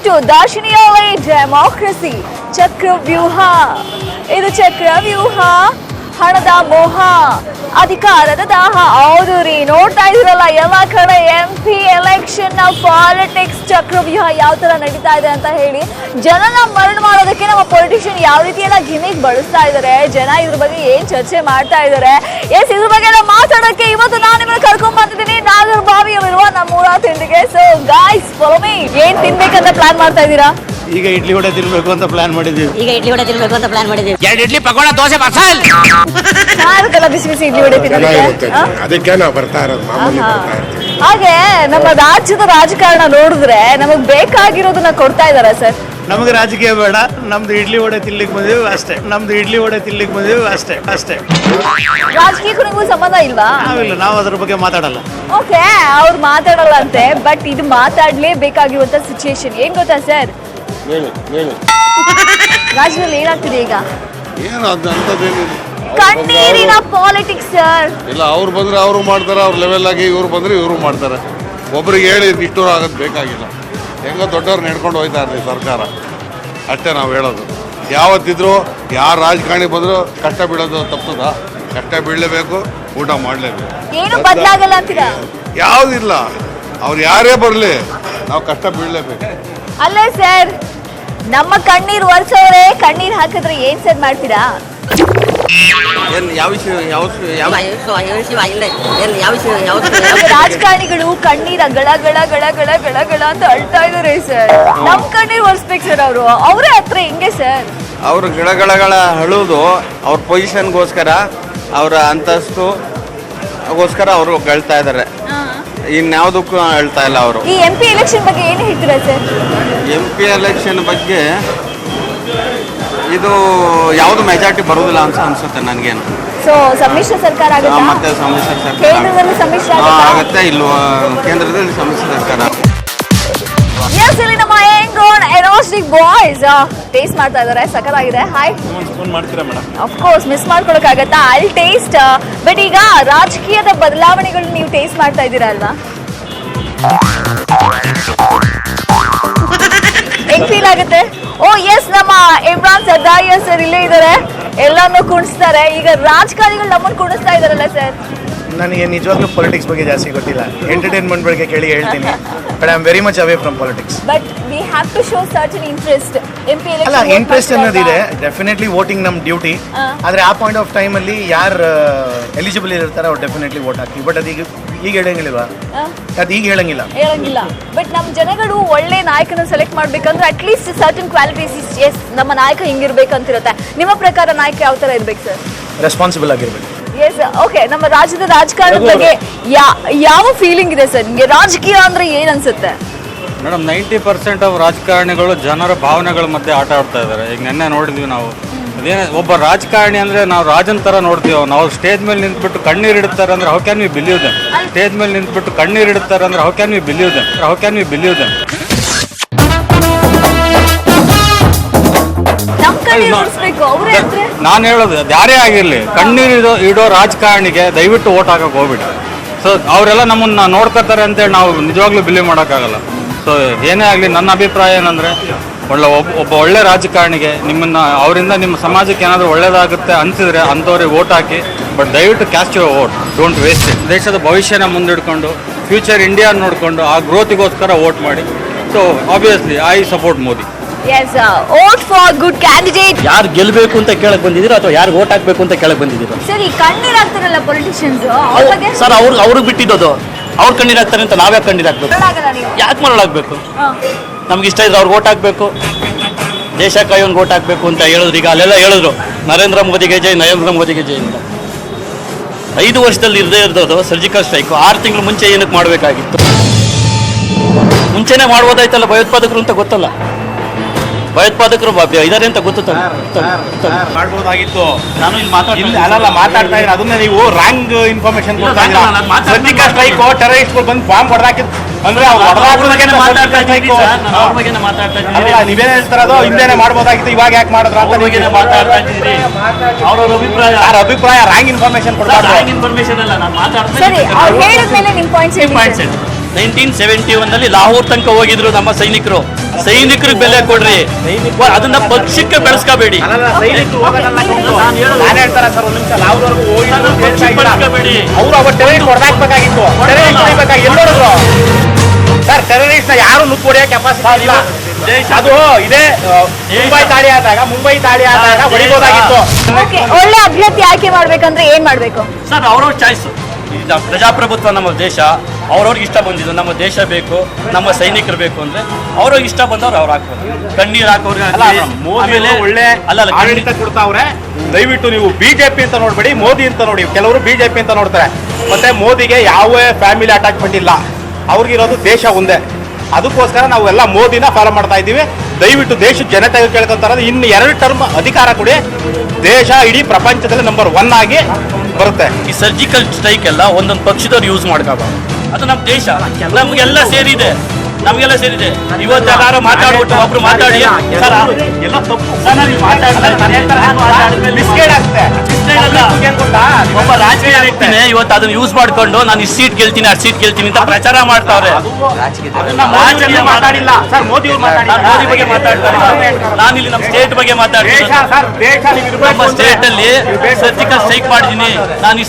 To ದಾರ್ಶನಿಕವಾಗಿ democracy ಚಕ್ರವ್ಯೂಹ. ಇದು ಚಕ್ರವ್ಯೂಹ, ಹಣದ ಮೋಹ, ಅಧಿಕಾರದ ದಾಹ. ಹೌದು ರೀ, ನೋಡ್ತಾ ಇದ್ರಲ್ಲ ಎಲ್ಲ ಕಡೆ MP ಎಲೆಕ್ಷನ್ ಪಾಲಿಟಿಕ್ಸ್ ಚಕ್ರವ್ಯೂಹ ಯಾವ ತರ ನಡೀತಾ ಇದೆ ಅಂತ ಹೇಳಿ. ಜನನ ಮರಣ ಮಾಡೋದಕ್ಕೆ ನಮ್ಮ ಪೊಲಿಟಿಷಿಯನ್ ಯಾವ ರೀತಿ ಎಲ್ಲ ಗಿಮಿಕ್ ಬಳಸ್ತಾ ಇದಾರೆ, ಜನ ಇದ್ರ ಬಗ್ಗೆ ಏನ್ ಚರ್ಚೆ ಮಾಡ್ತಾ ಇದಾರೆ. ಎಸ್, ಇದ್ರ ಬಗ್ಗೆ ಎಲ್ಲ ಮಾತಾಡೋಕೆ ಇವತ್ತು ನಾನು ನಿಮ್ಮನ್ನ ಕರ್ಕೊಂಡ್ ಬಂದಿದ್ದೀನಿ ನಾಗರಬಾವಿಯಲ್ಲಿರುವ ನಮ್ಮೂರ ತಿಂಡಿಗೆ. So guys, follow me. ಏನ್ ತಿನ್ಬೇಕಂತ ಪ್ಲಾನ್ ಮಾಡ್ತಾ ಇದ್ದೀರಾ? ಈಗ ಇಡ್ಲಿ ವಡೆ ತಿನ್ಬೇಕು ಅಂತ ಪ್ಲಾನ್ ಮಾಡಿದೀವಿ. ಎರಡು ಇಡ್ಲಿ ಪಕೋಡ ದೋಸೆ ಮಸಾಲ ಚೆನ್ನಾಗಿರುತ್ತಲ್ಲ ಬಿಸಿ ಬಿಸಿ ಇಡ್ಲಿ ವಡೆ ತಿನ್ನೋದಕ್ಕೆ. ಅದಕ್ಕೆ ನಾವು ಬರ್ತಾ ಇರೋದು, ಮಾಮೂಲಿ ಬರ್ತಾ ಇರ್ತೀವಿ. ಹಾಗೆ ನಮ್ಮ ರಾಜ್ಯದ ರಾಜಕಾರಣ ನೋಡಿದ್ರೆ ನಮಗ್ ಬೇಕಾಗಿರೋದನ್ನ ಕೊಡ್ತಾ ಇದಾರ ಸರ್? ನಮಗೆ ರಾಜಕೀಯ ಬೇಡ, ನಮ್ದು ಇಡ್ಲಿ ವಡೆ ತಿನ್ಲಿಕ್ಕೆ ಬಂದಿವಿ ಅಷ್ಟೇ. ಅಷ್ಟೇ. ರಾಜಕೀಯಕ್ಕೂ ನಿಮಗೂ ಸಂಬಂಧ ಇಲ್ವಾ? ನಾವು ಅದ್ರ ಬಗ್ಗೆ ಮಾತಾಡಲ್ಲ. ಓಕೆ, ಅವ್ರು ಮಾತಾಡಲ್ಲ ಅಂತೆ, ಬಟ್ ಇದು ಮಾತಾಡ್ಲೇಬೇಕಾಗಿರುವಂತ ಸಿಚುಯೇಷನ್. ಏನ್ ಗೊತ್ತಾ ಸರ್, ರಾಜ್ಯದಲ್ಲಿ ಏನಾಗ್ತಿದೆ ಈಗ? ಏನು ಅಂತದೇನಿಲ್ಲ, ಕಣ್ಣೀರಿನ ಪಾಲಿಟಿಕ್ಸ್ ಸರ್. ಇಲ್ಲ ಅವ್ರು ಬಂದ್ರೆ ಅವರು ಮಾಡ್ತಾರೆ, ಅವ್ರ ಲೆವೆಲ್ ಆಗಿ ಇವ್ರು ಬಂದ್ರೆ ಇವರು ಮಾಡ್ತಾರೆ. ಒಬ್ರಿಗೆ ಹೇಳಿ ಇಷ್ಟೂರು ಆಗೋದು ಬೇಕಾಗಿಲ್ಲ. ಹೆಂಗೋ ದೊಡ್ಡವ್ರು ನಡ್ಕೊಂಡು ಹೋಯ್ತಾ ಇರ್ಲಿ ಸರ್ಕಾರ, ಅಷ್ಟೇ ನಾವು ಹೇಳೋದು. ಯಾವತ್ತಿದ್ರು ಯಾರು ರಾಜಕಾರಣಿ ಬಂದ್ರು ಕಷ್ಟ ಬೀಳೋದು ತಪ್ಪದ, ಕಷ್ಟ ಬೀಳಲೇಬೇಕು, ಊಟ ಮಾಡಲೇಬೇಕು. ಏನು ಬದಲಾಗಲ್ಲ ಅಂತೀರಾ? ಯಾವುದಿಲ್ಲ, ಅವ್ರು ಯಾರೇ ಬರಲಿ ನಾವು ಕಷ್ಟ ಬೀಳಲೇಬೇಕು. ಅಲ್ಲೇ ಸರ್, ನಮ್ಮ ಕಣ್ಣೀರ್ ಒರೆಸೋರೆ ಕಣ್ಣೀರ್ ಹಾಕಿದ್ರೆ ಏನ್ ಸರ್ ಮಾಡ್ತೀರಾ? ರಾಜಕಾರಣಿಗಳು ಕಣ್ಣೀರ ಗಳ ಗಳ ಗಳ ಗಳ ಗಳ ಗಳ ಅಂತ ಅಳ್ತಾ ಇದಾರೆ ಸರ್. ನಮ್ ಕಣ್ಣೀರ್ ಒರೆಸ್ಬೇಕು ಸರ್ ಅವರು. ಅವರೇ ಹತ್ರ ಹೆಂಗೆ ಸರ್? ಅವರು ಗಿಡಗಳ ಅಳುವುದು ಅವ್ರ ಪೊಸಿಷನ್ಗೋಸ್ಕರ, ಅವರ ಅಂತಸ್ತುಗೋಸ್ಕರ ಅವರು ಗೆಳ್ತಾ ಇದ್ದಾರೆ. ಇನ್ಯಾವುದಕ್ಕೂ ಹೇಳ್ತಾ ಇಲ್ಲ ಅವರು. ಈ MP ಎಲೆಕ್ಷನ್ ಬಗ್ಗೆ ಏನು ಹೇಳ್ತೀರಾ ಸರ್? MP ಎಲೆಕ್ಷನ್ ಬಗ್ಗೆ ಇದು ಯಾವುದು ಮೆಜಾರಿಟಿ ಬರುವುದಿಲ್ಲ ಅಂತ ಅನ್ಸುತ್ತೆ ನನಗೇನು. ಸೊ ಸಮ್ಮಿಶ್ರ ಸರ್ಕಾರ ಆಗುತ್ತಾ? ಮತ್ತೆ ಸಮ್ಮಿಶ್ರ ಸರ್ಕಾರ ಕೇಂದ್ರದಲ್ಲಿ ಸಮ್ಮಿಶ್ರ ಆಗುತ್ತೆ, ಇಲ್ವ ಕೇಂದ್ರದಲ್ಲಿ ಸಮ್ಮಿಶ್ರ ಸರ್ಕಾರ. ಎಸ್, ಇಲ್ಲಿ ನಮ್ಮ ಎನರ್ಜಿಟಿಕ್ ಬಾಯ್ಸ್ ಟೇಸ್ಟ್ ಮಾಡ್ತಾ ಇದಾರೆ. ಸಖತ್ತಾಗಿದೆ. ಹಾಯ್, ಮಾಡ್ತೀರಾ ಮೇಡಮ್? ಆಫ್ ಕೋರ್ಸ್, ಮಿಸ್ ಮಾಡ್ಕೊಳಕ್ಕಾಗತ್ತಾ? I taste. ಬಟ್ ಈಗ ರಾಜಕೀಯದ ಬದಲಾವಣೆಗಳು ನೀವು ಟೇಸ್ಟ್ ಮಾಡ್ತಾ ಇದ್ದೀರಾ ಅಲ್ವಾ? ಹೆಂಗ್ ಫೀಲ್ ಆಗುತ್ತೆ? ಓ ಎಸ್, ನಮ್ಮ ಇಮ್ರಾನ್ ಸರ್ದಾರಿಯಾ ಸರ್ ಇಲ್ಲೇ ಇದ್ದಾರೆ, ಎಲ್ಲಾನು ಕುಣಿಸ್ತಾರೆ. ಈಗ ರಾಜಕಾರಣಿಗಳು ನಮ್ಮನ್ನು ಕುಣಿಸ್ತಾ ಇದಾರಲ್ಲ ಸರ್? ನನಗೆ ನಿಜವಾಗ್ಲೂ ಪೊಲಿಟಿಕ್ಸ್ ಬಗ್ಗೆ ಜಾಸ್ತಿ ಗೊತ್ತಿಲ್ಲ. ಎಂಟರ್ಟೈನ್ಮೆಂಟ್ ಬಗ್ಗೆ ಕೇಳಿ ಹೇಳ್ತೀನಿ, but I am very much away from politics. But we have to show certain interest. MP ಅಲ್ಲ, ಇಂಟ್ರೆಸ್ಟ್ ಅನ್ನೋದಿದೆ, ಡೆಫಿನೆಟ್ಲಿ ವೋಟಿಂಗ್ ನಮ್ಮ ಡ್ಯೂಟಿ. ಆದರೆ ಆ ಪಾಯಿಂಟ್ ಆಫ್ ಟೈಮಲ್ಲಿ ಯಾರು ಎಲಿಜಿಬಲ್ ಇರ್ತಾರೆ ಅವ್ರು ಡೆಫಿನೆಟ್ಲಿ ವೋಟ್ ಹಾಕ್ತೀವಿ. ಬಟ್ ಅದು ಈಗ ಹೇಳಂಗಿಲ್ವಾ? ಅದು ಈಗ ಹೇಳಂಗಿಲ್ಲ. ಬಟ್ ನಮ್ಮ ಜನಗಳು ಒಳ್ಳೆ ನಾಯಕನ ಸೆಲೆಕ್ಟ್ ಮಾಡ್ಬೇಕಂದ್ರೆ ಅಟ್ಲೀಸ್ಟ್ ಸರ್ಟನ್ ಕ್ವಾಲಿಟೀಸ್, ಎಸ್ ನಮ್ಮ ನಾಯಕ ಹಿಂಗಿರ್ಬೇಕಂತಿರುತ್ತೆ. ನಿಮ್ಮ ಪ್ರಕಾರ ನಾಯಕ ಯಾವ ತರ ಇರ್ಬೇಕು ಸರ್? ರೆಸ್ಪಾನ್ಸಿಬಲ್ ಆಗಿರ್ಬೇಕು. Yes, okay. ನಮ್ಮ ರಾಜ್ಯದ ರಾಜಕಾರಣದ ಬಗ್ಗೆ ಯಾವ ಫೀಲಿಂಗ್ ಇದೆ ಸರ್ ನಿಮಗೆ? ರಾಜಕೀಯ ಅಂದ್ರೆ ಏನ್ ಅನ್ಸುತ್ತೆ ಮೇಡಮ್? 90% ರಾಜಕಾರಣಿಗಳು ಜನರ ಭಾವನೆಗಳ ಮಧ್ಯೆ ಆಟ ಆಡ್ತಾ ಇದ್ದಾರೆ. ಈಗ ನೆನ್ನೆ ನೋಡಿದ್ವಿ ನಾವು. ಅದೇನೇ ಒಬ್ಬ ರಾಜಕಾರಣಿ ಅಂದ್ರೆ ನಾವು ರಾಜನ್ ತರ ನೋಡ್ತೀವಿ. ನಾವು ಸ್ಟೇಜ್ ಮೇಲೆ ನಿಂತ್ಬಿಟ್ಟು ಕಣ್ಣೀರು ಇಡ್ತಾರೆ ಅಂದ್ರೆ how can we believe them? Stage ಮೇಲೆ ನಿಂತ್ಬಿಟ್ಟು ಕಣ್ಣೀರು ಇಡ್ತಾರೆ ಅಂದ್ರೆ how can we believe them? ನಾನು ಹೇಳೋದು, ಯಾರೇ ಆಗಿರ್ಲಿ, ಕಣ್ಣೀರು ಇಡೋ ರಾಜಕಾರಣಿಗೆ ದಯವಿಟ್ಟು ಓಟ್ ಹಾಕಕ್ಕೆ ಹೋಗ್ಬಿಡಿ. ಸೊ ಅವರೆಲ್ಲ ನಮ್ಮನ್ನ ನೋಡ್ಕೊತಾರೆ ಅಂತೇಳಿ ನಾವು ನಿಜವಾಗ್ಲೂ ಬಿಲೀವ್ ಮಾಡೋಕ್ಕಾಗಲ್ಲ. ಸೊ ಏನೇ ಆಗಲಿ, ನನ್ನ ಅಭಿಪ್ರಾಯ ಏನಂದರೆ ಒಬ್ಬ ಒಳ್ಳೆ ರಾಜಕಾರಣಿಗೆ ಅವರಿಂದ ನಿಮ್ಮ ಸಮಾಜಕ್ಕೆ ಏನಾದರೂ ಒಳ್ಳೇದಾಗುತ್ತೆ ಅನಿಸಿದ್ರೆ ಅಂಥವ್ರಿಗೆ ವೋಟ್ ಹಾಕಿ. ಬಟ್ ದಯವಿಟ್ಟು cast your vote, don't waste it. ದೇಶದ ಭವಿಷ್ಯನ ಮುಂದಿಡ್ಕೊಂಡು, ಫ್ಯೂಚರ್ ಇಂಡಿಯಾ ನೋಡಿಕೊಂಡು ಆ ಗ್ರೋತಿಗೋಸ್ಕರ ವೋಟ್ ಮಾಡಿ. So obviously I support Modi. Yes, vote for good candidate. ಯಾರು ಗೆಲ್ಲಬೇಕು ಅಂತ ಕೇಳಕ್ ಬಂದಿದ್ದೀರಾ ಅಥವಾ ಯಾರು ವೋಟ್ ಹಾಕ್ಬೇಕು ಅಂತ ಕೇಳಕ್ ಬಂದಿದ್ದೀರಾ? ಸರ್, ಈ ಕಣ್ಣೀರ್ ಹಾಕ್ತಾರಲ್ಲ ಪೊಲಿಟಿಷಿಯನ್ಸ್, ಸರ್ ಅವ್ರಿಗೆ ಬಿಟ್ಟಿದ್ದು. ಅವ್ರು ಕಣ್ಣೀರ್ ಹಾಕ್ತಾರೆ ಅಂತ ನಾವ್ಯಾಕೆ ಕಣ್ಣೀರ್ ಹಾಕ್ಬೇಕು? ಯಾಕೆ ಮರಳಾಗಬೇಕು? ನಮ್ಗೆ ಇಷ್ಟ ಇದ್ರೆ ಅವ್ರಿಗೆ ವೋಟ್ ಹಾಕ್ಬೇಕು, ದೇಶ ಕಾಯೋನ್ಗೆ ವೋಟ್ ಹಾಕ್ಬೇಕು ಅಂತ ಹೇಳಿದ್ರು. ಈಗ ಅಲ್ಲೆಲ್ಲ ಹೇಳಿದ್ರು ನರೇಂದ್ರ ಮೋದಿಗೆ ಜೈ ಅಂತ. 5 ವರ್ಷದಲ್ಲಿ ಇರದೇ ಇರೋದು ಸರ್ಜಿಕಲ್ ಸ್ಟ್ರೈಕ್ 6 ತಿಂಗಳು ಮುಂಚೆ ಏನಕ್ಕೆ ಮಾಡಬೇಕಾಗಿತ್ತು? ಮುಂಚೆನೇ ಮಾಡ್ಬೋದಾಯ್ತಲ್ಲ. ಭಯೋತ್ಪಾದಕರು ಅಂತ ಗೊತ್ತಲ್ಲ, ಭಯೋತ್ಪಾದಕರು ಇದಾರೆ ಅಂತ ಗೊತ್ತು ಮಾಡ್ಬೋದಾಗಿತ್ತು. ನಾನು ಇಲ್ಲಿ ಮಾತಾಡ್ತಾ ಇದ್ದೀನಿ, ಅದನ್ನ ನೀವು ರಾಂಗ್ ಇನ್ಫಾರ್ಮೇಶನ್ ಕೊಡ್ತಾ ಇದ್ದೀರಾ. ಸರ್ಜಿಕಲ್ ಸ್ಟ್ರೈಕ್ ಟೆರರಿಸ್ಟ್ಗಳು ಬಂದು ಬಾಂಬ್ ಹೊಡೆದಾಕಿದ್ ಅಂದ್ರೆ ನೀವೇನ್ ಹೇಳ್ತಾರದು ಹಿಂದೆನೆ ಮಾಡ್ಬೋದಾಗಿತ್ತು, ಇವಾಗ ಯಾಕೆ ಮಾಡಿದ್ರ ಅಂತ ಅವ್ರ ಅಭಿಪ್ರಾಯ ರಾಂಗ್ ಇನ್ಫಾರ್ಮೇಶನ್ ಕೊಡ್ತಾರೆ. ಸರಿ, ಅವ್ರು ಹೇಳಿದ್ಮೇಲೆ ನಿಮ್ಮ ಪಾಯಿಂಟ್ಸ್ 1971 ಲಾಹೋರ್ ತನಕ ಹೋಗಿದ್ರು ನಮ್ಮ ಸೈನಿಕರಿಗೆ ಬೆಲೆ ಕೊಡ್ರಿ, ಅದನ್ನ ಪಕ್ಷಕ್ಕೆ ಬೆಳೆಸ್ಕೋಬೇಡಿ. ಸರ್ ಟೆರರಿಸ್ಟ್ ಯಾರು ನುಗ್ಗೋಡಿಯೋ ಕೆಪಾಸಿಟಿ ಇಲ್ಲ. ಅದು ಇದೆ ಮುಂಬೈ ದಾಳಿ ಆದಾಗ ಹೊಡಿಬೋದಾಗಿತ್ತು. ಒಳ್ಳೆ ಅಭ್ಯರ್ಥಿ ಆಯ್ಕೆ ಮಾಡ್ಬೇಕಂದ್ರೆ ಏನ್ ಮಾಡ್ಬೇಕು ಸರ್? ಅವ್ರವ್ರ ಚಾಯ್ಸ್. ಪ್ರಜಾಪ್ರಭುತ್ವ ನಮ್ಮ ದೇಶ, ಅವ್ರವ್ರಿಗೆ ಇಷ್ಟ ಬಂದಿದ್ದು ನಮ್ಮ ದೇಶ ಬೇಕು, ನಮ್ಮ ಸೈನಿಕರು ಬೇಕು ಅಂದ್ರೆ ಅವ್ರಿಗೆ ಇಷ್ಟ ಬಂದವ್ರು ಅವ್ರು ಹಾಕ್ಬೋದು. ಕಣ್ಣೀರು ಹಾಕೋರ್ಗೆ ಒಳ್ಳೆ ಆಡಳಿತ ಕೊಡ್ತಾವ್ರೆ. ದಯವಿಟ್ಟು ನೀವು ಬಿಜೆಪಿ ಅಂತ ನೋಡ್ಬೇಡಿ, ಮೋದಿ ಅಂತ ನೋಡಿ. ಕೆಲವರು ಬಿಜೆಪಿ ಅಂತ ನೋಡ್ತಾರೆ. ಮತ್ತೆ ಮೋದಿಗೆ ಯಾವ ಫ್ಯಾಮಿಲಿ ಅಟ್ಯಾಚ್ಮೆಂಟ್ ಇಲ್ಲ, ಅವ್ರಿಗಿರೋದು ದೇಶ ಒಂದೇ. ಅದಕ್ಕೋಸ್ಕರ ನಾವು ಎಲ್ಲ ಮೋದಿನ ಫಾಲೋ ಮಾಡ್ತಾ ಇದ್ದೀವಿ. ದಯವಿಟ್ಟು ದೇಶದ ಜನತೆಗೆ ಕೇಳ್ಕೊಂತಾರೆ, ಇನ್ನು 2 ಟರ್ಮ್ ಅಧಿಕಾರ ಕೊಡಿ, ದೇಶ ಇಡೀ ಪ್ರಪಂಚದಲ್ಲಿ ನಂಬರ್ 1 ಆಗಿ ಬರುತ್ತೆ. ಈ ಸರ್ಜಿಕಲ್ ಸ್ಟ್ರೈಕ್ ಎಲ್ಲ ಒಂದೊಂದು ಪಕ್ಷದವ್ರು ಯೂಸ್ ಮಾಡ್ಕೋಬಾರ್ದು. ಅದು ನಮ್ಮ ದೇಶ, ನಮಗೆಲ್ಲ ಸೇರಿದೆ. ಇವತ್ತು ಯಾರು ಮಾತಾಡ್ಬಿಟ್ಟು ಒಬ್ರು ಮಾತಾಡಿ ಎಲ್ಲ ತಪ್ಪು. ಒಬ್ಬ ರಾಜಕೀಯ ವ್ಯಕ್ತಿನೇ ಇವತ್ತು ಅದನ್ನ ಯೂಸ್ ಮಾಡ್ಕೊಂಡು ನಾನು ಈ ಸೀಟ್ ಗೆಲ್ತೀನಿ, ಆ ಸೀಟ್ ಗೆಲ್ತೀನಿ ಅಂತ ಪ್ರಚಾರ ಮಾಡ್ತಾವ್ರೆ. ಮಾತಾಡಿಲ್ಲ ಸರ್, ಮೋದಿ ಮೋದಿ ಬಗ್ಗೆ ಮಾತಾಡ್ತಾರೆ. ನಾನು ಇಲ್ಲಿ ನಮ್ಮ ಸ್ಟೇಟ್ ಬಗ್ಗೆ ಮಾತಾಡ್ತೀನಿ. ನಮ್ಮ ಸ್ಟೇಟ್ ಅಲ್ಲಿ ಸರ್ಜಿಕಲ್ ಸ್ಟ್ರೈಕ್ ಮಾಡಿದೀನಿ, ನಾನು ಈ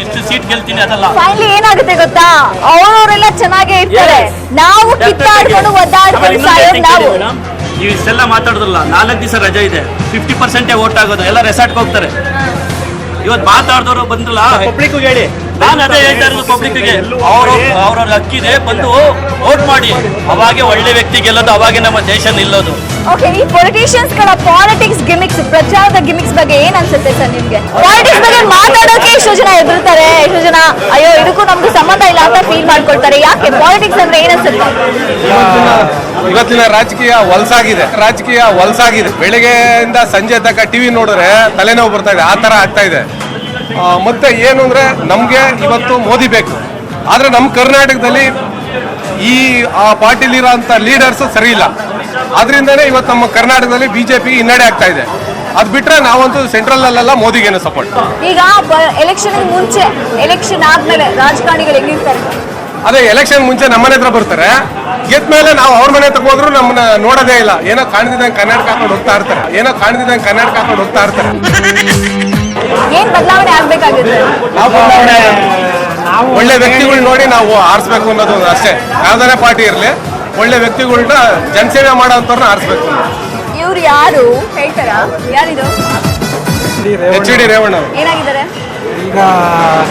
ಇಷ್ಟು ಸೀಟ್ ಗೆಲ್ತೀನಿ. ಅದಲ್ಲ ಫೈನಲಿ ಏನಾಗುತ್ತೆ ಗೊತ್ತಾ, ಅವರವರೆಲ್ಲ ಚೆನ್ನಾಗೇ ಇರ್ತಾರೆ, ನಾವು ಕಿತ್ತಾಡ್ಕೊಂಡು ಒದ್ದಾಡ್ಕೊಂಡು ಸಾಯೋದು ನಾವು. ಇಷ್ಟೆಲ್ಲ ಮಾತಾಡೋದಿಲ್ಲ. 4 ದಿವಸ ರಜೆ ಇದೆ, 50% ವೋಟ್ ಆಗೋದು. ಎಲ್ಲ ರೆಸಾರ್ಟ್ಗೆ ಹೋಗ್ತಾರೆ. ಇವತ್ತು ಮಾತಾಡಿದವರು ಬಂದ್ರಲ್ಲ, ಪಬ್ಲಿಕ್ ಹೇಳಿ. ನಾನು ಅದೇ ಹೇಳ್ತಾ ಇರೋದು ಪಬ್ಲಿಕ್ಗೆ, ಅವ್ರವ್ರ ಹಕ್ಕಿದೆ, ಬಂದು ವೋಟ್ ಮಾಡಿ. ಅವಾಗೆ ಒಳ್ಳೆ ವ್ಯಕ್ತಿ ಗೆಲ್ಲೋದು, ಅವಾಗೆ ನಮ್ಮ ದೇಶ ನಿಲ್ಲೋದು. ಓಕೆ, ಈ ಪೊಲಿಟಿಷಿಯನ್ಸ್ ಗಳ ಪಾಲಿಟಿಕ್ಸ್ ಗಿಮಿಕ್ಸ್, ಪ್ರಚಾರದ ಗಿಮಿಕ್ಸ್ ಬಗ್ಗೆ ಏನ್ ಅನ್ಸುತ್ತೆ ಸರ್ ನಿಮ್ಗೆ? ಪಾಲಿಟಿಕ್ಸ್ ಬಗ್ಗೆ ಮಾತಾಡೋಕೆ ಎಷ್ಟೋ ಜನ ಎದುರ್ತಾರೆ, ಎಷ್ಟೋ ಜನ ಅಯ್ಯೋ ಇದಕ್ಕೂ ನಮ್ಗೂ ಸಂಬಂಧ ಇಲ್ಲ ಅಂತ ಫೀಲ್ ಮಾಡ್ಕೊಳ್ತಾರೆ. ಯಾಕೆ ಪಾಲಿಟಿಕ್ಸ್ ಅಂದ್ರೆ ಏನ್ ಅನ್ಸುತ್ತೆ? ಇವತ್ತಿನ ರಾಜಕೀಯ ಹೊಲಸಾಗಿದೆ. ಬೆಳಿಗ್ಗೆಯಿಂದ ಸಂಜೆ ತನಕ ಟಿವಿ ನೋಡಿದ್ರೆ ತಲೆನೋವು ಬರ್ತಾ ಇದೆ, ಆ ತರ ಆಗ್ತಾ ಇದೆ. ಮತ್ತೆ ಏನು ಅಂದ್ರೆ ನಮ್ಗೆ ಇವತ್ತು ಮೋದಿ ಬೇಕು, ಆದ್ರೆ ನಮ್ಮ ಕರ್ನಾಟಕದಲ್ಲಿ ಈ ಆ ಪಾರ್ಟಿಲಿರೋ ಅಂತ ಲೀಡರ್ಸ್ ಸರಿ ಇಲ್ಲ. ಆದ್ರಿಂದನೇ ಇವತ್ತು ನಮ್ಮ ಕರ್ನಾಟಕದಲ್ಲಿ ಬಿಜೆಪಿ ಹಿನ್ನಡೆ ಆಗ್ತಾ ಇದೆ. ಅದ್ ಬಿಟ್ರೆ ನಾವಂತೂ ಸೆಂಟ್ರಲ್ ಅಲ್ಲೆಲ್ಲ ಮೋದಿಗೇನೆ ಸಪೋರ್ಟ್. ಈಗ ಎಲೆಕ್ಷನ್ ಮುಂಚೆ, ಎಲೆಕ್ಷನ್ ಆದ್ಮೇಲೆ ರಾಜಕಾರಣಿಗಳು ಹೆಂಗಿರ್ತಾರೆ? ಅದೇ ಎಲೆಕ್ಷನ್ ಮುಂಚೆ ನಮ್ಮನೆ ಹತ್ರ ಬರ್ತಾರೆ, ಗೆದ್ದ ಮೇಲೆ ನಾವು ಅವ್ರ ಮನೆ ತಗೋದ್ರು ನಮ್ಮನ್ನ ನೋಡೋದೇ ಇಲ್ಲ. ಏನೋ ಕಾಣ್ದಿದ್ದಂಗೆ ಕನ್ನಡಕ ಹಾಕೊಂಡು ಹೋಗ್ತಾ ಇರ್ತಾರೆ. ಏನ್ ಬದಲಾವಣೆ ಆಗ್ಬೇಕಾಗುತ್ತೆ? ಒಳ್ಳೆ ವ್ಯಕ್ತಿಗಳು ನೋಡಿ ನಾವು ಆರಿಸ್ಬೇಕು ಅನ್ನೋದು ಅಷ್ಟೇ. ಯಾವ್ದಾರ ಪಾರ್ಟಿ ಇರಲಿ, ಒಳ್ಳೆ ವ್ಯಕ್ತಿಗಳನ್ನ ಜನಸೇವೆ ಮಾಡೋ ಅಂತವ್ರನ್ನ ಆರಿಸ್ಬೇಕು. ಇವ್ರು ಯಾರು ಹೇಳ್ತಾರಾ? ಯಾರಿದು? HD ರೇವಣ್ಣ ಏನಾಗಿದ್ದಾರೆ? ಈಗ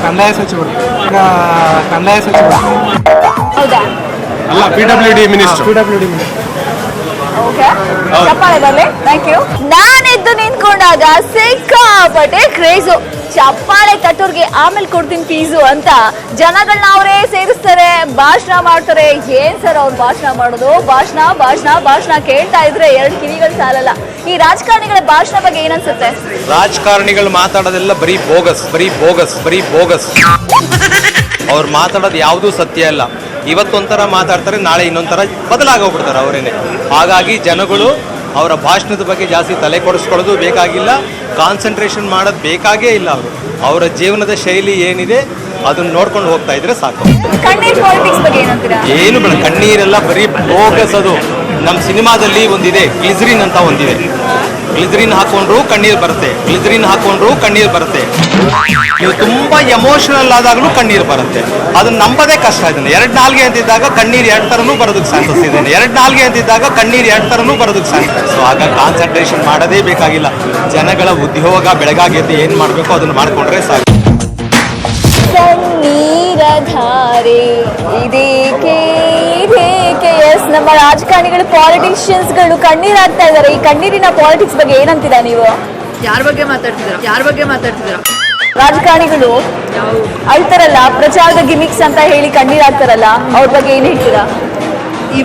ಕಂದಾಯ ಸಚಿವರು. ಹೌದಾ? ಅಲ್ಲ, PWD ಮಿನಿಸ್ಟರ್. ಓಕೆ, ಚಪ್ಪಾಳೆ ಬರ್ಲಿ. Thank you. ನಾನೆದ್ದು ನಿಂತ್ಕೊಂಡಾಗ ಸಿಕ್ಕಾಪಟ್ಟೆ ಕ್ರೇಜು, ಚಪ್ಪಾಳೆ ತಟ್ಟೋರ್ಗೆ ಆಮೇಲೆ ಕೊಡ್ತೀನಿ ಫೀಸು ಅಂತ ಜನಗಳನ್ನ ಅವರೇ ಸೇರಿಸ್ತಾರೆ, ಭಾಷಣ ಮಾಡ್ತಾರೆ. ಏನ್ ಸರ್ ಅವ್ರು ಭಾಷಣ ಮಾಡೋದು? ಭಾಷಣ ಕೇಳ್ತಾ ಇದ್ರೆ 2 ಕಿವಿಗಳು ಸಾಲಲ್ಲ. ಈ ರಾಜಕಾರಣಿಗಳ ಭಾಷಣ ಬಗ್ಗೆ ಏನನ್ಸುತ್ತೆ? ರಾಜಕಾರಣಿಗಳು ಮಾತಾಡೋದೆಲ್ಲ ಬರೀ ಬೋಗಸ್. ಅವ್ರು ಮಾತಾಡೋದು ಯಾವುದೂ ಸತ್ಯ ಅಲ್ಲ. ಇವತ್ತೊಂಥರ ಮಾತಾಡ್ತಾರೆ, ನಾಳೆ ಇನ್ನೊಂಥರ ಬದಲಾಗೋಗ್ಬಿಡ್ತಾರೆ ಅವರೇನೆ. ಹಾಗಾಗಿ ಜನಗಳು ಅವರ ಭಾಷಣದ ಬಗ್ಗೆ ಜಾಸ್ತಿ ತಲೆ ಕೊಡಿಸ್ಕೊಳ್ಳೋದು ಬೇಕಾಗಿಲ್ಲ, ಕಾನ್ಸಂಟ್ರೇಷನ್ ಮಾಡೋದು ಬೇಕಾಗೇ ಇಲ್ಲ. ಅವರ ಜೀವನದ ಶೈಲಿ ಏನಿದೆ ಅದನ್ನ ನೋಡ್ಕೊಂಡು ಹೋಗ್ತಾ ಇದ್ರೆ ಸಾಕು. ಕಣ್ಣೀರ್ ಪಾಲಿಟಿಕ್ಸ್ ಬಗ್ಗೆ ಏನಂತೀರಾ? ಏನು ಬೇಡ, ಕಣ್ಣೀರೆಲ್ಲ ಬರೀ ಬೋಗಸ್. ಅದು ನಮ್ಮ ಸಿನಿಮಾದಲ್ಲಿ ಒಂದಿದೆ, ಗ್ಲಿಸರಿನ್ ಅಂತ ಒಂದಿದೆ. ಗ್ಲಿಸರಿನ್ ಹಾಕೊಂಡ್ರು ಕಣ್ಣೀರು ಬರುತ್ತೆ. ನೀವು ತುಂಬಾ ಎಮೋಷನಲ್ ಆದಾಗಲೂ ಕಣ್ಣೀರು ಬರುತ್ತೆ. ಅದನ್ನ ನಂಬದೇ ಕಷ್ಟ. ಇದನ್ನ 2 ನಾಲ್ಗೆ ಅಂತಿದ್ದಾಗ ಕಣ್ಣೀರು 2 ಥರನೂ ಬರೋದಕ್ಕೆ ಚಾನ್ಸಸ್ ಇದೆ. 2 ನಾಲ್ಗೆ ಅಂತಿದ್ದಾಗ ಕಣ್ಣೀರು 2 ಥರನೂ ಬರೋದಕ್ಕೆ ಚಾನ್ಸಸ್. ಸೊ ಆಗ ಕಾನ್ಸಂಟ್ರೇಷನ್ ಮಾಡೋದೇ ಬೇಕಾಗಿಲ್ಲ. ಜನಗಳ ಉದ್ಯೋಗ ಬೆಳಗಾಗೆದ್ದು ಏನು ಮಾಡಬೇಕು ಅದನ್ನ ಮಾಡ್ಕೊಂಡ್ರೆ ಸಾಕು. ಕಣ್ಣೀರ ಧಾರೆ ಇದೇಕೆ ಎಸ್, ನಮ್ಮ ರಾಜಕಾರಣಿಗಳು, ಪಾಲಿಟಿಷಿಯನ್ಸ್ಗಳು ಕಣ್ಣೀರಾಗ್ತಾ ಇದ್ದಾರೆ. ಈ ಕಣ್ಣೀರಿನ ಪಾಲಿಟಿಕ್ಸ್ ಬಗ್ಗೆ ಏನಂತೀರಾ ನೀವು? ಯಾರ ಬಗ್ಗೆ ಮಾತಾಡ್ತಿದ್ದೀರಾ? ರಾಜಕಾರಣಿಗಳು ಅಳ್ತಾರಲ್ಲ, ಪ್ರಚಾರದ ಗಿಮಿಕ್ಸ್ ಅಂತ ಹೇಳಿ ಕಣ್ಣೀರಾಗ್ತಾರಲ್ಲ, ಅವ್ರ ಬಗ್ಗೆ ಏನ್ ಹೇಳ್ತೀರಾ? ಈ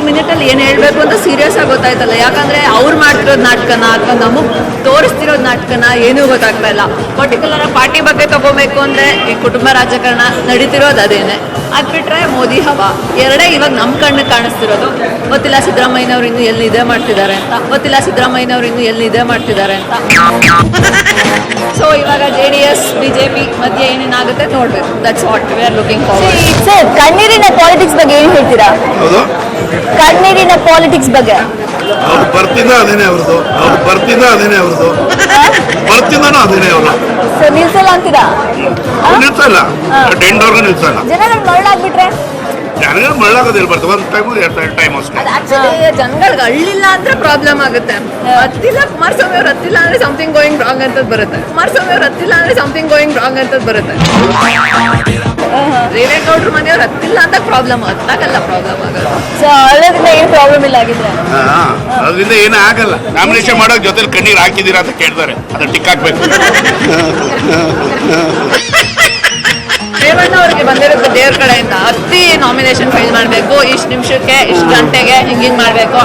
ಮಿನಿಟಲ್ಲಿ ಏನು ಹೇಳಬೇಕು ಅಂತ ಸೀರಿಯಸ್ ಆಗಿ ಗೊತ್ತಾಯ್ತಲ್ಲ. ಯಾಕಂದ್ರೆ ಅವ್ರು ಮಾಡ್ತಿರೋದು ನಾಟಕನ ಅಥವಾ ನಮಗೆ ತೋರಿಸ್ತಿರೋದು ನಾಟಕನ ಏನೂ ಗೊತ್ತಾಗ್ತಾ ಇಲ್ಲ. ಪರ್ಟಿಕ್ಯುಲರ್ ಪಾರ್ಟಿ ಬಗ್ಗೆ ತಗೋಬೇಕು ಅಂದ್ರೆ ಈ ಕುಟುಂಬ ರಾಜಕಾರಣ ನಡೀತಿರೋದು ಅದೇನೆ. ಅದು ಬಿಟ್ರೆ ಮೋದಿ ಹವಾ ಎರಡೇ ಇವಾಗ ನಮ್ಮ ಕಣ್ಣು ಕಾಣಿಸ್ತಿರೋದು. ಗೊತ್ತಿಲ್ಲ ಸಿದ್ದರಾಮಯ್ಯನವ್ರು ಇನ್ನೂ ಎಲ್ಲಿ ಇದೇ ಮಾಡ್ತಿದ್ದಾರೆ ಅಂತ, ಸೊ ಇವಾಗ JDS BJP ಮಧ್ಯೆ ಏನೇನಾಗುತ್ತೆ ನೋಡ್ಬೇಕು. That's what we are looking forward. Sir, ಕಣ್ಣೀರಿನ ಪಾಲಿಟಿಕ್ಸ್ ಬಗ್ಗೆ ಏನು ಹೇಳ್ತೀರಾ? ಕಣ್ಣೀರಿನ ಪಾಲಿಟಿಕ್ಸ್ ಬಗ್ಗೆ ಅವ್ರು ಬರ್ತಿದ್ದ ಅದೇನೆ ಅವ್ರದ್ದು, ಸರ್ ನಿಲ್ಸಲ್ಲ ಅಂತೀರಾ? ನಿಲ್ಸಲ್ಲ, ಟೆಂಡರ್ಗೆ ನಿಲ್ಸಲ್ಲ. ಜನಗಳು ಮರಳಾಗ್ಬಿಟ್ರೆ ಜನಗಳು ಮಳ್ಳಾಗೋದಿಲ್ಲ, ಬರ್ತದೆ ಒಂದು ಟೈಮು ಎರಡು ಟೈಮ್ ಅಷ್ಟೇ. ಜನಗಳಿಗೆ ಹಳ್ಳಿಲ್ಲ ಅಂದ್ರೆ ಪ್ರಾಬ್ಲಮ್ ಆಗುತ್ತೆ. ಹತ್ತಿಲ್ಲ ಕುಮಾರಸ್ವಾಮಿ ಅವ್ರು ಹತ್ತಿಲ್ಲ ಅಂದ್ರೆ ಸಮಥಿಂಗ್ ಗೋಯಿಂಗ್ ರಾಂಗ್ ಅಂತ ಬರುತ್ತೆ. ದೇವೇಗೌಡರು ಮನೆಯವ್ರು ಹತ್ತಿಲ್ಲ ಅಂತ ಪ್ರಾಬ್ಲಮ್, ಹತ್ತಾಗಲ್ಲ ಪ್ರಾಬ್ಲಮ್ ಆಗೋದು. ಸೊ ಹಳ್ಳದಿಂದ ಏನು ಪ್ರಾಬ್ಲಮ್ ಇಲ್ಲ ಆಗಿದ್ರೆ ಅದರಿಂದ ಏನೂ ಆಗಲ್ಲ. ನಾಮಿನೇಷನ್ ಮಾಡೋ ಜೊತೆಲಿ ಕಣ್ಣೀರು ಹಾಕಿದ್ದೀರಾ ಅಂತ ಕೇಳ್ತಾರೆ, ಅದನ್ನ ಟಿಕ್ ಹಾಕ್ಬೇಕು. ರೇವಣ್ಣ ಅವ್ರಿಗೆ ಬಂದಿರುತ್ತೆ ದೇವ್ರ ಕಡೆಯಿಂದ, ಹತ್ತಿ ನಾಮಿನೇಷನ್ ಫೈಲ್ ಮಾಡಬೇಕು, ಇಷ್ಟು ನಿಮಿಷಕ್ಕೆ ಇಷ್ಟು ಗಂಟೆಗೆ ಹಿಂಗಿಂಗ್ ಮಾಡಬೇಕು,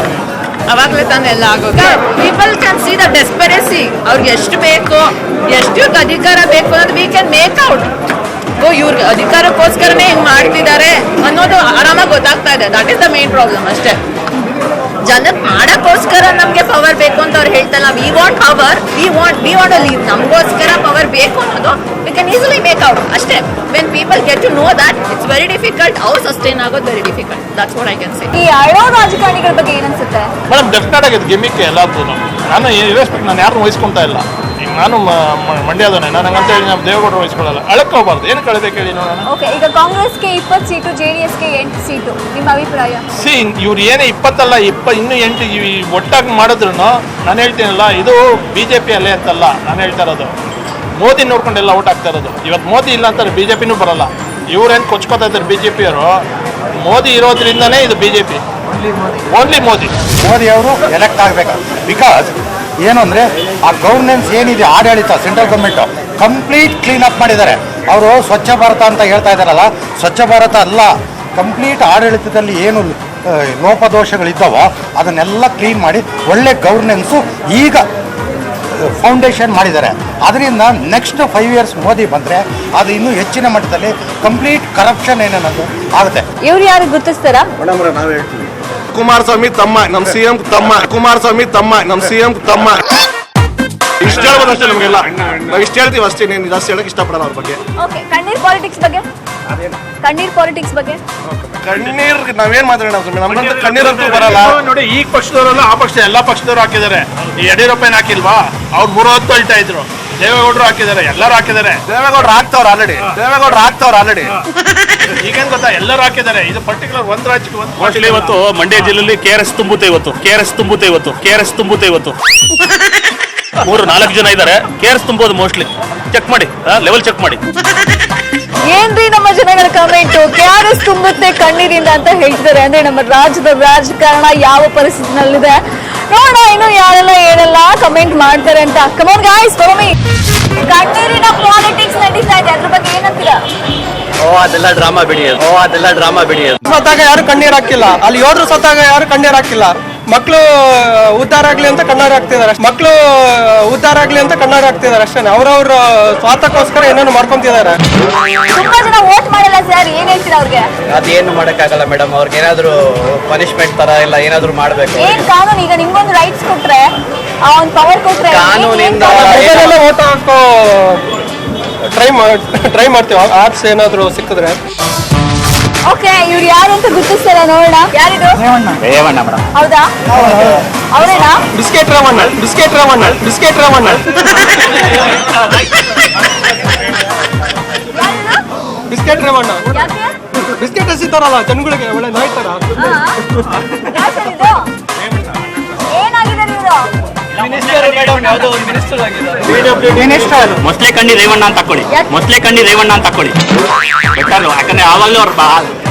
ಅವಾಗಲೇ ತಾನು ಎಲ್ಲ ಆಗೋದು. People can see the desperacy. ಅವ್ರಿಗೆ ಎಷ್ಟು ಬೇಕು, ಎಷ್ಟು ಅಧಿಕಾರ ಬೇಕು ಅನ್ನೋದು ವಿ ಕ್ಯಾನ್ ಮೇಕ್ ಔಟ್. ಇವ್ರಿಗೆ ಅಧಿಕಾರಕ್ಕೋಸ್ಕರನೇ ಹಿಂಗ್ ಮಾಡ್ತಿದ್ದಾರೆ ಅನ್ನೋದು ಆರಾಮಾಗಿ ಗೊತ್ತಾಗ್ತಾ ಇದೆ. That is the main problem ಅಷ್ಟೇ. ಜನಕ್ಕೆ ಮಾಡಕ್ಕೋಸ್ಕರ ನಮ್ಗೆ ಪವರ್ ಬೇಕು ಅಂತ ಅವ್ರು ಹೇಳ್ತಲ್ಲ. We want power, we want lead. ನಮಗೋಸ್ಕರ ಪವರ್ ಬೇಕು ಅನ್ನೋದು we can easily make out ಅಷ್ಟೇ. When people get to know that it's very difficult, ಅವ್ರು ಸಸ್ಟೈನ್ ಆಗೋದು very difficult. That's what I can say. ಈ ಹಳೋ ರಾಜಕಾರಣಿಗಳ ಬಗ್ಗೆ ಏನನ್ಸುತ್ತೆ? ಮೇಡಮ್ ಡೆಫಿನೆಟ್ ಆಗಿ ಗಿಮಿಕ್ ಎಲ್ಲಾದ್ರು. ನಾನು ಇರ್ರೆಸ್ಪೆಕ್ಟ್, ನಾನು ಯಾರು ವಹಿಸ್ಕೊಂತಾ ಇಲ್ಲ. ಈಗ ನಾನು ಮಂಡ್ಯದವನೇ, ನನಗಂತ ಹೇಳಿ ನಾವು ದೇವೇಗೌಡರು ವಹಿಸ್ಕೊಳ್ಳಲ್ಲ. ಅಳಕೋಬಾರ್ದು, ಏನು ಕಳಬೇಕು ಹೇಳಿ ನೋಡೋಣ. ಓಕೆ, ಈಗ ಕಾಂಗ್ರೆಸ್ಗೆ 20 ಸೀಟು, JDSಗೆ 8 ಸೀಟು, ನಿಮ್ಮ ಅಭಿಪ್ರಾಯ? ಸಿ ಇವ್ರು ಏನೇ 20 ಅಲ್ಲ, ಇನ್ನೂ 8 ಒಟ್ಟಾಗಿ ಮಾಡಿದ್ರು ನಾನು ಹೇಳ್ತೀನಲ್ಲ, ಇದು BJP ಅಲ್ಲೇ ಅಂತಲ್ಲ ನಾನು ಹೇಳ್ತಾ ಇರೋದು. ಮೋದಿ ನೋಡ್ಕೊಂಡೆಲ್ಲ ಔಟ್ ಆಗ್ತಾ ಇರೋದು. ಇವತ್ತು ಮೋದಿ ಇಲ್ಲ ಅಂತಾರೆ BJPನೂ ಬರಲ್ಲ. ಇವ್ರೇನು ಕೊಚ್ಕೋತಾ ಇದ್ದಾರೆ BJPಯವರು. ಮೋದಿ ಇರೋದ್ರಿಂದನೇ ಇದು BJP, ಓನ್ಲಿ ಮೋದಿ ಅವರು ಎಲೆಕ್ಟ್ ಆಗಬೇಕು. ಬಿಕಾಸ್ ಏನು ಅಂದರೆ ಆ ಗೌರ್ನೆನ್ಸ್ ಏನಿದೆ, ಆಡಳಿತ central government complete clean up ಮಾಡಿದ್ದಾರೆ. ಅವರು ಸ್ವಚ್ಛ ಭಾರತ ಅಂತ ಹೇಳ್ತಾ ಇದ್ದಾರಲ್ಲ, ಸ್ವಚ್ಛ ಭಾರತ ಅಲ್ಲ, ಕಂಪ್ಲೀಟ್ ಆಡಳಿತದಲ್ಲಿ ಏನು ಲೋಪದೋಷಗಳಿದ್ದಾವೋ ಅದನ್ನೆಲ್ಲ ಕ್ಲೀನ್ ಮಾಡಿ ಒಳ್ಳೆ ಗೌರ್ನೆನ್ಸು ಈಗ ಫೌಂಡೇಶನ್ ಮಾಡಿದ್ದಾರೆ. ಅದರಿಂದ ನೆಕ್ಸ್ಟ್ 5 years ಮೋದಿ ಬಂದರೆ ಅದು ಇನ್ನೂ ಹೆಚ್ಚಿನ ಮಟ್ಟದಲ್ಲಿ ಕಂಪ್ಲೀಟ್ ಕರಪ್ಷನ್ ಏನೇನದು ಆಗುತ್ತೆ. ಇವ್ರು ಯಾರು ಗುರುತಿಸ್ತಾರಾ? ಮೇಡಮ್ ನಾವು ಹೇಳ್ತೀವಿ, ಕುಮಾರಸ್ವಾಮಿ ತಮ್ಮ ನಮ್ಮ CM ತಮ್ಮ, ಕುಮಾರಸ್ವಾಮಿ ತಮ್ಮ ನಮ್ಮ CM ತಮ್ಮ. ಇಷ್ಟು ಹೇಳ್ಬೋದು ಅಷ್ಟೇ, ನಮಗೆಲ್ಲ ನಾವು ಇಷ್ಟು ಹೇಳ್ತೀವಿ ಅಷ್ಟೇ, ನೀನು ಜಾಸ್ತಿ ಹೇಳಕ್ಕೆ ಇಷ್ಟಪಡಲ್ಲ ಅವ್ರ ಬಗ್ಗೆ. ಓಕೆ, ಕಣ್ಣೀರ್ ಪಾಲಿಟಿಕ್ಸ್ ಬಗ್ಗೆ ಕಣ್ಣೀರ್ ನಾವೇನ್ ಮಾತಾಡೋಣ, ನಮ್ಗಂತ ಕಣ್ಣೀರಂತೂ ಬರಲ್ಲ ನೋಡಿ. ಈ ಪಕ್ಷದವರಲ್ಲ, ಆ ಪಕ್ಷ ಎಲ್ಲ ಪಕ್ಷದವರು ಹಾಕಿದ್ದಾರೆ. ಈ ಯಡಿಯೂರಪ್ಪ ಏನು ಹಾಕಿಲ್ವಾ? ಅವ್ರು 30 ಹೇಳ್ತಾ ಇದ್ರು. ದೇವೇಗೌಡರು ಹಾಕಿದ್ದಾರೆ, ಎಲ್ಲರೂ ಹಾಕಿದ್ದಾರೆ. ದೇವೇಗೌಡರು ಆಗ್ತಾವ್ರ ಆಲ್ರೆಡಿ. ಈಗೇನ್ ಗೊತ್ತಾ, ಎಲ್ಲರೂ ಹಾಕಿದ್ದಾರೆ. ಇದು ಪರ್ಟಿಕ್ಯುಲರ್ ಒಂದು ರಾಜ್ಯಕ್ಕೆ ಒಂದು. ಮೋಸ್ಟ್ಲಿ ಇವತ್ತು ಮಂಡ್ಯ ಜಿಲ್ಲೆಯಲ್ಲಿ KRS ತುಂಬುತ್ತೆ ಇವತ್ತು. 3-4 ಜನ ಇದ್ದಾರೆ. KRS ತುಂಬೋದು ಮೋಸ್ಟ್ಲಿ. ಚೆಕ್ ಮಾಡಿ, ಲೆವೆಲ್ ಚೆಕ್ ಮಾಡಿ. ಏನ್ರಿ ನಮ್ಮ ಜನಗಳ ಕಮೆಂಟ್, KRS ತುಂಬುತ್ತೆ ಕಣ್ಣೀರಿಂದ ಅಂತ ಹೇಳ್ತಿದ್ದಾರೆ. ಅಂದ್ರೆ ನಮ್ಮ ರಾಜ್ಯದ ರಾಜಕಾರಣ ಯಾವ ಪರಿಸ್ಥಿತಿನಲ್ಲಿದೆ ನೋಡೋಣ, ಇನ್ನು ಯಾರೆಲ್ಲ ಏನೆಲ್ಲ ಕಮೆಂಟ್ ಮಾಡ್ತಾರೆ ಅಂತ. ಕಮಾನ್ ಗಾಯ್ಸ್, ಫಾಲೋ ಮೀ. ಕಣ್ಣೀರಿನ ಪಾಲಿಟಿಕ್ಸ್ ನಡೀತಾ ಇದೆ, ಅದ್ರ ಬಗ್ಗೆ ಏನಂತೀರಾ? ಅದೆಲ್ಲ ಡ್ರಾಮಾ ಬಿಡಿ. ಸತ್ತಾಗ ಯಾರು ಕಣ್ಣೀರ್ ಹಾಕಿಲ್ಲ, ಅಲ್ಲಿ ಯೋಧರು ಸತ್ತಾಗ ಯಾರು ಕಣ್ಣೀರ್ ಹಾಕಿಲ್ಲ. ಮಕ್ಕಳು ಉದ್ಧಾರ ಆಗ್ಲಿ ಅಂತ ಕಣ್ಣೀರ್ ಹಾಕ್ತಿದ್ದಾರೆ ಅಷ್ಟೇ. ಅವ್ರವ್ರ ಸ್ವಾರ್ಥಕ್ಕೋಸ್ಕರ ಏನೇನು ಮಾಡ್ಕೊಂತಿದ್ದಾರೆ. ತುಂಬಾ ಜನ ವೋಟ್ ಮಾಡಲ್ಲ ಸರ್, ಏನ್ ಹೇಳ್ತೀರಾ ಅವ್ರಿಗೆ? ಅದೇನು ಮಾಡಕ್ಕಾಗಲ್ಲ ಮೇಡಮ್. ಅವ್ರಿಗೆ ಏನಾದ್ರು ಪನಿಷ್ಮೆಂಟ್ ತರ ಇಲ್ಲ ಏನಾದ್ರು ಮಾಡ್ಬೇಕು. ಏನ್ ಕಾನೂನು? ಈಗ ನಿಮ್ಗೊಂದು ರೈಟ್ಸ್ ಕೊಟ್ರೆ, ಆ ಒಂದು ಪವರ್ ಕೊಟ್ರೆ ಕಾನೂನಿಂದ ವೋಟ್ ಹಾಕೋ ಟ್ರೈ ಮಾಡ್ತೀವಿ. ಆರ್ಟ್ಸ್ ಏನಾದ್ರು ಸಿಕ್ಕಿದ್ರೆ. ಓಕೆ, ಇವ್ರು ಯಾರು ಅಂತ ಗುರುತಿಸ್ತಾರ ನೋಡೋಣ. ಯಾರಿದು? ರೇವಣ್ಣ ಮೇಡಮ್. ಹೌದಾ? ಅವರೇನಾ? ಬಿಸ್ಕೆಟ್ ರವಣ್ಣ. ಬಿಸ್ಕೆಟ್ ರೇವಣ್ಣ. ಯಾಕೆ? ಬಿಸ್ಕೆಟ್ ಎಸಿತಾರಲ್ಲ ಜನಗಳಿಗೆ, ಒಳ್ಳೆ ನಾಯಿ ತರ. ಏನಾಗಿದ್ದಾರೆ ಇವರು? ಮೊಸಳೆ ಕಣ್ಣಿ ರೇವಣ್ಣ ಅಂತ ಹಾಕೊಳ್ಳಿ. ಬೆಟರ್. ಯಾಕಂದ್ರೆ ಯಾವಾಗಲೂ ಅವ್ರ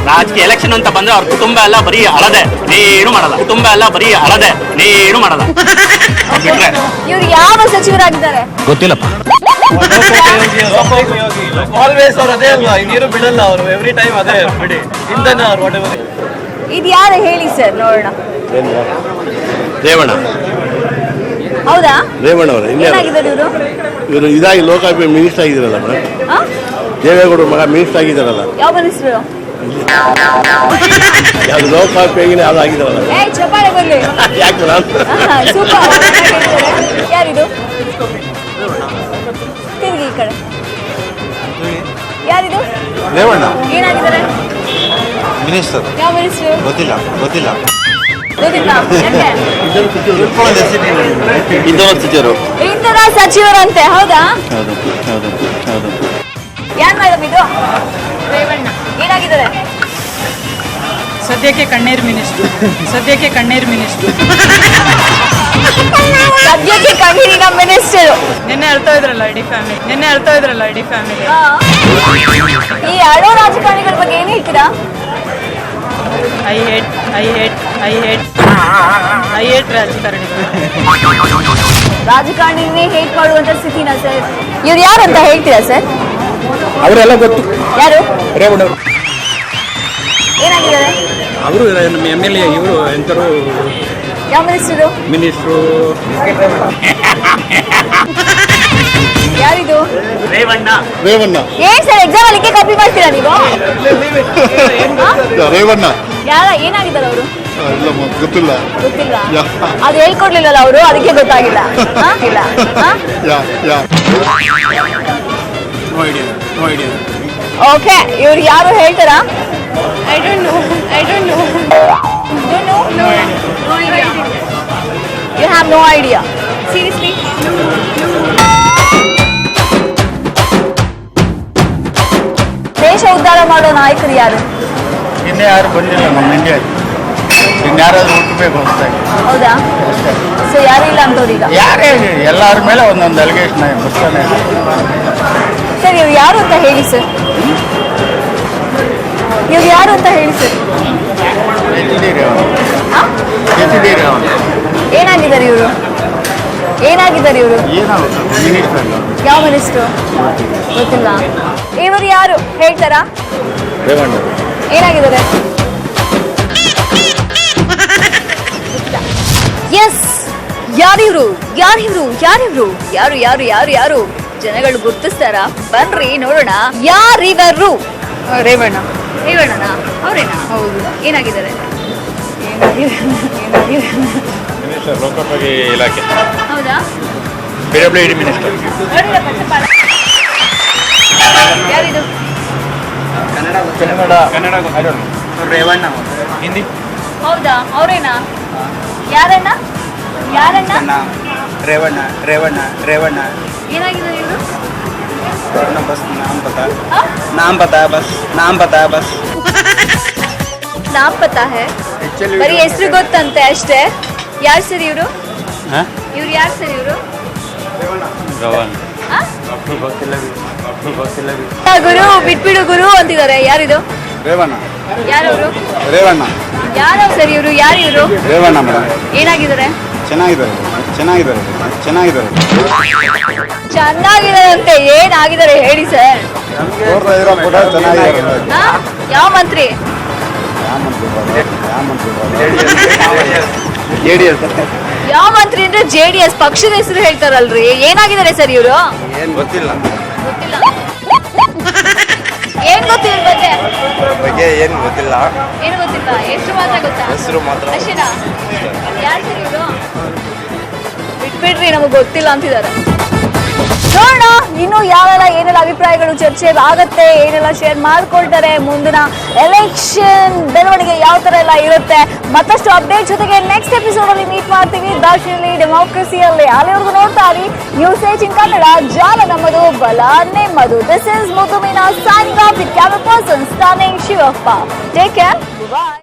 ರಾಜಕೀಯ ಎಲೆಕ್ಷನ್ ಅಂತ ಬಂದ್ರೆ ಅವ್ರ ಕುಟುಂಬ ಎಲ್ಲ ಬರೀ ಅಳದೆ, ಏನು ಮಾಡಲ್ಲ. ಬಿಟ್ರೆ ಇವ್ರು ಯಾವ ಸಚಿವರಾಗಿದ್ದಾರೆ? ಗೊತ್ತಿಲ್ಲಪ್ಪ. ಆಲ್ವೇಸ್ ಅವ್ರು ಅದೇ ಅಲ್ವಾ, ನೀರು ಬಿಡಲ್ಲ ಅವರು. ಎವ್ರಿ ಟೈಮ್ ಅದೇ ಬಿಡಿ. ಇಂಧನ ಅವ್ರು ಇದು ಯಾರು ಹೇಳಿ ಸರ್ ನೋಡೋಣ. ರೇವಣ್ಣ ಹೌದಾ? ರೇವಣ್ಣ ಅವರು ಏನಾಗಿದ್ದಾರೆ ಇವರು? ಇವರು ಇದಾಗಿ ಲೋಕಾಯುಕ್ತ ಮಿನಿಸ್ಟರ್ ಆಗಿದ್ದಾರಲ್ಲ ಮೇಡಮ್. ದೇವೇಗೌಡರು ಮಗ ಮಿನಿಸ್ಟರ್ ಆಗಿದ್ದಾರಲ್ಲ. ಯಾವ ಮಿನಿಸ್ಟ್ರು? ಯಾವ್ದು ಲೋಕಾಯುಕ್ತ ಯಾವ್ದು ಆಗಿದ್ದಾರಲ್ಲ. ಚಪ್ಪಾಳೆ ಬರ್ಲಿ. ಯಾಕೆ ಮೇಡಮ್? ಸೂಪರ್. ಯಾರಿದು? ತಿರುಗಿ ಈ ಕಡೆ. ಯಾರಿದು? ರೇವಣ್ಣ ಏನಾಗಿದ್ದಾರೆ? ಮಿನಿಸ್ಟರ್. ಯಾವ ಮಿನಿಸ್ಟ್ರು? ಗೊತ್ತಿಲ್ಲ ಗೊತ್ತಿಲ್ಲ. ಇಂಧನ ಸಚಿವರಂತೆ. ಹೌದಾ? ಯಾರು ಮೇಡಮ್ ಇದು? ರೇವಣ್ಣ. ಏನಾಗಿದ್ದಾರೆ? ಸದ್ಯಕ್ಕೆ ಕಣ್ಣೀರ್ ಮಿನಿಸ್ಟ್ರು. ಸದ್ಯಕ್ಕೆ ಕಣ್ಣೀರ್ ಮಿನಿಸ್ಟ್ರು. ಸದ್ಯಕ್ಕೆ ಕಣ್ಣೀರಿನ ಮಿನಿಸ್ಟರ್. ನಿನ್ನೆ ಹೇಳ್ತಾ ಇದ್ರಲ್ಲ ಇಡೀ ಫ್ಯಾಮಿಲಿ. ನಿನ್ನೆ ಹೇಳ್ತಾ ಇದ್ರಲ್ಲ ಇಡೀ ಫ್ಯಾಮಿಲಿ. ಈ ಹಳೋ ರಾಜಕಾರಣಿಗಳ ಬಗ್ಗೆ ಏನ್ ಹೇಳ್ತೀರಾ? ಐ ಹೇಟ್ ರಾಜಕಾರಣಿಗಳು. ರಾಜಕಾರಣಿನೇ ಹೇಟ್ ಮಾಡುವಂತ ಸ್ಥಿತಿನ ಸರ್? ಇವ್ರು ಯಾರು ಅಂತ ಹೇಳ್ತೀರಾ ಸರ್? ಅವರೆಲ್ಲ ಗೊತ್ತು. ಯಾರು? ರೇವಣ್ಣ ಏನಾಗಿದ್ದಾರೆ? ಅವರು MLA. ಇವರು ಎಂತರು ಯಾವ ಮಿನಿಸ್ಟರು? ಮಿನಿಸ್ಟ್ರು. ಯಾರಿದು? ರೇವಣ್ಣ ಏನ್ ಸರ್ ಎಕ್ಸಾಮ್ ಅಲ್ಲಿ ಕಾಪಿ ಮಾಡ್ತೀರಾ ನೀವು? ರೇವಣ್ಣ ಏನಾಗಿದ್ದಾರೆ ಅವರು? ಗೊತ್ತಿಲ್ಲ. ಗೊತ್ತಿಲ್ಲ. ಅದು ಹೇಳ್ಕೊಡ್ಲಿಲ್ಲಲ್ಲ ಅವರು, ಅದಕ್ಕೆ ಗೊತ್ತಾಗಿಲ್ಲ. ಇಲ್ಲ. ಓಕೆ, ಇವ್ರು ಯಾರು ಹೇಳ್ತಾರಾ? I don't know. You have no idea. Seriously? ದೇಶ ಉದ್ಧಾರ ಮಾಡೋ ನಾಯಕರು ಯಾರು? ಇನ್ನೇ ಯಾರು ಬಂದಿಲ್ಲ ನಮ್ಮ ಇಂಡಿಯಾ. ಇನ್ಯಾರಾದ್ರೂ ಹುಟ್ಟಬೇಕು ಅಂತ. ಹೌದಾ? ಸೊ ಯಾರು ಇಲ್ಲ ಅಂತವ್ರು ಈಗ? ಯಾರೇ ಎಲ್ಲರ ಮೇಲೆ ಒಂದೊಂದು ಅಲಿಗೇಷನ್ ಬರ್ತಾನೆ. ಸರ್ ಇವ್ರು ಯಾರು ಅಂತ ಹೇಳಿ ಸರ್. ಇವ್ರು ಯಾರು ಅಂತ ಹೇಳಿ ಸರ್. ಏನಾಗಿದ್ದಾರೆ ಇವರು? ಏನಾಗಿದ್ದಾರೆ ಇವರು? ಯಾವ ಮಿನಿಸ್ಟ್ರು? ಗೊತ್ತಿಲ್ಲ. ಇವರು ಯಾರು ಹೇಳ್ತಾರಾ? ಏನಾಗಿದ್ದಾರೆ? ಎಸ್, ಯಾರಿವ್ರು? ಯಾರಿವ್ರು? ಯಾರಿವ್ರು? ಯಾರು ಯಾರು ಯಾರು ಯಾರು ಜನಗಳು ಗುರ್ತಿಸ್ತಾರಾ? ಬನ್ರಿ ನೋಡೋಣ. ಯಾರಿವರು? ರೇವಣ್ಣ. ರೇವಣ್ಣನಾ? ಅವರೇನಾ? ಹೌದು. ಏನಾಗಿದ್ದಾರೆ? ಮಿನಿಸ್ಟರ್ ಲೋಕೋಪಯೋಗಿ ಇಲಾಖೆ. ಹೌದಾ? PWD minister. ಯಾರಿದು? ಕನ್ನಡ ರೇವಣ್ಣ. ಹಿಂದಿ. ಹೌದಾ? ಅವರೇನಾ? ಯಾರಣ್ಣ? ಯಾರಣ್ಣ? ರೇವಣ್ಣ. ಏನಾಗಿದ್ದಾರೆ ಇವರು? नाम पता है बस. ನಾಮ್ ಪತಾ ಹೈ. ಬರೀ ಹೆಸರು ಗೊತ್ತಂತೆ ಅಷ್ಟೇ. ಯಾರು ಸರ್ ಇವರು? ಇವ್ರು ಯಾರು ಸರ್ ಇವರು? ಗುರು ಬಿಟ್ಬಿಡು ಗುರು ಅಂತಿದ್ದಾರೆ. ಯಾರಿದು? ರೇವಣ್ಣ. ಯಾರವರು? ರೇವಣ್ಣ. ಯಾರು ಸರ್ ಇವರು? ಯಾರು ಇವರು? ರೇವಣ್ಣ ಮೇಡಮ್. ಏನಾಗಿದ್ದಾರೆ? ಚೆನ್ನಾಗಿದ್ದಾರಂತೆ. ಏನಾಗಿದ್ದಾರೆ ಹೇಳಿ ಸರ್. ಯಾವ ಮಂತ್ರಿ? ಯಾವ ಮಂತ್ರಿ ಅಂದ್ರೆ JDS ಪಕ್ಷದ ಹೆಸರು ಹೇಳ್ತಾರಲ್ರಿ. ಏನಾಗಿದ್ದಾರೆ ಸರ್ ಇವರು? ಗೊತ್ತಿಲ್ಲ. ಏನ್ ಗೊತ್ತಿಲ್ಲ ಬಗ್ಗೆ ಏನು ಗೊತ್ತಿಲ್ಲ. ಏನು ಗೊತ್ತಿಲ್ಲ. ಹೆಸರು ಮಾತ್ರ ಗೊತ್ತಾ? ಹೆಸರು ಮಾತ್ರ. ಅಷ್ಟೇನಾ? ಯಾರು ಸರ್ ಇವರು? ಬಿಟ್ಬಿಡ್ರಿ, ನಮಗೆ ಗೊತ್ತಿಲ್ಲ ಅಂತಿದ್ದಾರೆ. ನೋಡೋಣ ಇನ್ನು ಯಾವೆಲ್ಲ ಏನೆಲ್ಲ ಅಭಿಪ್ರಾಯಗಳು ಚರ್ಚೆ ಆಗತ್ತೆ, ಏನೆಲ್ಲ ಶೇರ್ ಮಾಡ್ಕೊಳ್ತಾರೆ, ಮುಂದಿನ ಎಲೆಕ್ಷನ್ ಬೆಳವಣಿಗೆ ಯಾವ ತರ ಎಲ್ಲ ಇರುತ್ತೆ. ಮತ್ತಷ್ಟು ಅಪ್ಡೇಟ್ ಜೊತೆಗೆ ನೆಕ್ಸ್ಟ್ ಎಪಿಸೋಡ್ ಅಲ್ಲಿ ಮೀಟ್ ಮಾಡ್ತೀವಿ ದಾರ್ಶಿನಿ ಡೆಮೋಕ್ರಸಿಯಲ್ಲಿ. ಅಲ್ಲಿವರೆಗೂ ನೋಡ್ತಾ ಇರಿ ನ್ಯೂಸ್ 18 ಕನ್ನಡ. ಜಾಲ ನಮ್ಮದು, ಬಲ ನಿಮ್ಮದು. This is Muddu Meena signing off with camera person starring Shivappa. Take care. Bye.